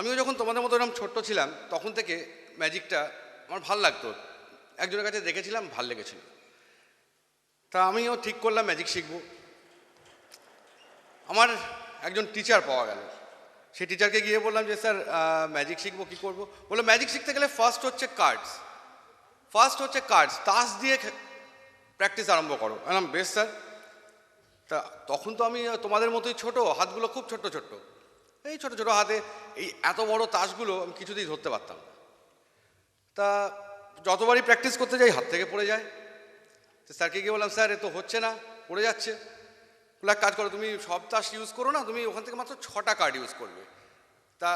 আমিও যখন তোমাদের মতো এরকম ছোট্ট ছিলাম তখন থেকে ম্যাজিকটা আমার ভাল লাগতো, একজনের কাছে দেখেছিলাম, ভাল লেগেছিল। তা আমিও ঠিক করলাম ম্যাজিক শিখব। আমার একজন টিচার পাওয়া গেল, সেই টিচারকে গিয়ে বললাম যে স্যার ম্যাজিক শিখবো, কী করবো? বললো ম্যাজিক শিখতে গেলে ফার্স্ট হচ্ছে কার্ডস, তাস দিয়ে প্র্যাকটিস আরম্ভ করো। বললাম বেশ স্যার। তা তখন তো আমি তোমাদের মতোই ছোট, হাতগুলো খুব ছোট্ট ছোট্ট, এই ছোট ছোট হাতে এই এত বড় তাসগুলো আমি কিছুতেই ধরতে পারতাম না। তা যতবারই প্র্যাকটিস করতে যাই হাত থেকে পড়ে যায়। তো স্যারকে গিয়ে বললাম স্যার এ তো হচ্ছে না, পড়ে যাচ্ছে। বলে এক কাজ করো, তুমি সব তাস ইউজ করো না, তুমি ওখান থেকে মাত্র 6টা কার্ড ইউজ করবে। তা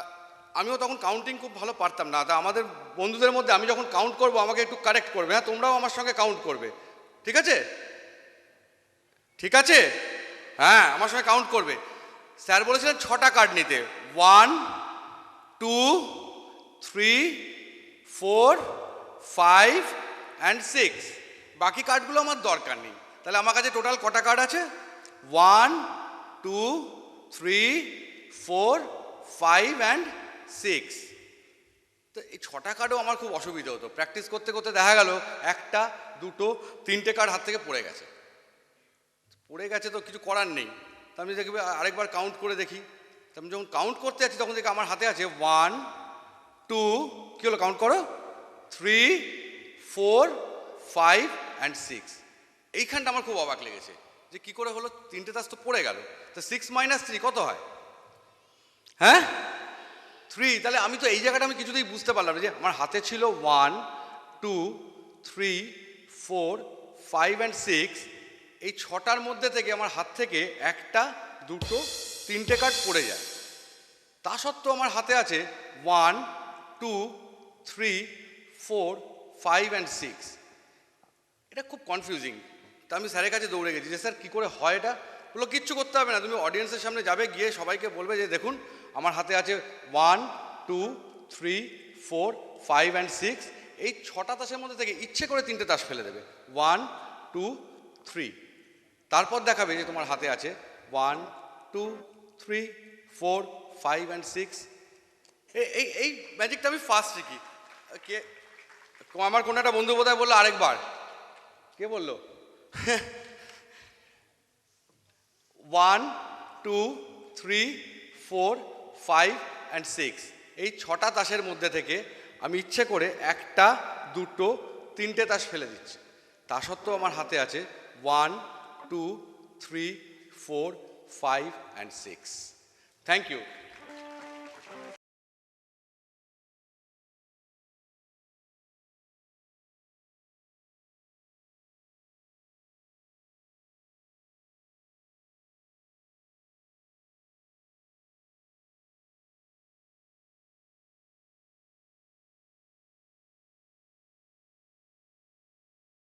আমিও তখন কাউন্টিং খুব ভালো পারতাম না। তা আমাদের বন্ধুদের মধ্যে আমি যখন কাউন্ট করবো আমাকে একটু কারেক্ট করবে, হ্যাঁ তোমরাও আমার সঙ্গে কাউন্ট করবে, ঠিক আছে? ঠিক আছে, হ্যাঁ আমার সঙ্গে কাউন্ট করবে। স্যার বলেছিলেন 6টা কার্ড নিতে, 1 2 3 4 5 and 6। বাকি কার্ডগুলো আমার দরকার নেই। তাহলে আমার কাছে টোটাল কটা কার্ড আছে? 1 2 3 4 5 and 6। তো এই 6টা কার্ডও আমার খুব অসুবিধা হতো। প্র্যাকটিস করতে করতে দেখা গেল 1টা 2টো 3টে কার্ড হাত থেকে পড়ে গেছে। তো কিছু করার নেই। তা আমি দেখবে আরেকবার কাউন্ট করে দেখি। তা আমি যখন কাউন্ট করতে যাচ্ছি তখন দেখি আমার হাতে আছে 1 2, কী হলো কাউন্ট করো, 3 4 5 and 6। এইখানটা আমার খুব অবাক লেগেছে যে কী করে হলো, 3টে তাস তো পড়ে গেল। তো 6 - 3 কত হয়? হ্যাঁ 3। তাহলে আমি তো এই জায়গাটা আমি কিছুতেই বুঝতে পারলাম না যে আমার হাতে ছিল 1 2 3 4 5 and 6। এই 6টার মধ্যে থেকে আমার হাত থেকে 1টা 2টো 3টে কার্ড পড়ে যায়। তা সত্ত্বেও আমার হাতে আছে 1 2 3 4 5 and 6। এটা খুব কনফিউজিং। তা আমি স্যারের কাছে দৌড়ে গেছি যে স্যার কী করে হয় এটা? বললো কিচ্ছু করতে হবে না, তুমি অডিয়েন্সের সামনে যাবে, গিয়ে সবাইকে বলবে যে দেখুন আমার হাতে আছে 1 2 3 4 5 and 6। এই 6টা তাসের মধ্যে থেকে ইচ্ছে করে 3টে তাস ফেলে দেবে, 1 2 3। তারপর দেখাবে যে তোমার হাতে আছে 1 2 3 4 5 and 6। এই এই ম্যাজিকটা আমি ফার্স্ট শিখি। কে আমার কোনো একটা বন্ধু বোধহয় বললো আরেকবার, কে বললো 1 2 3 4 5 and 6। এই 6টা তাসের মধ্যে থেকে আমি ইচ্ছে করে 1টা 2টো 3টে তাস ফেলে দিচ্ছি। তা সত্ত্বেও আমার হাতে আছে 1 2 3 4 5 and 6। Thank you.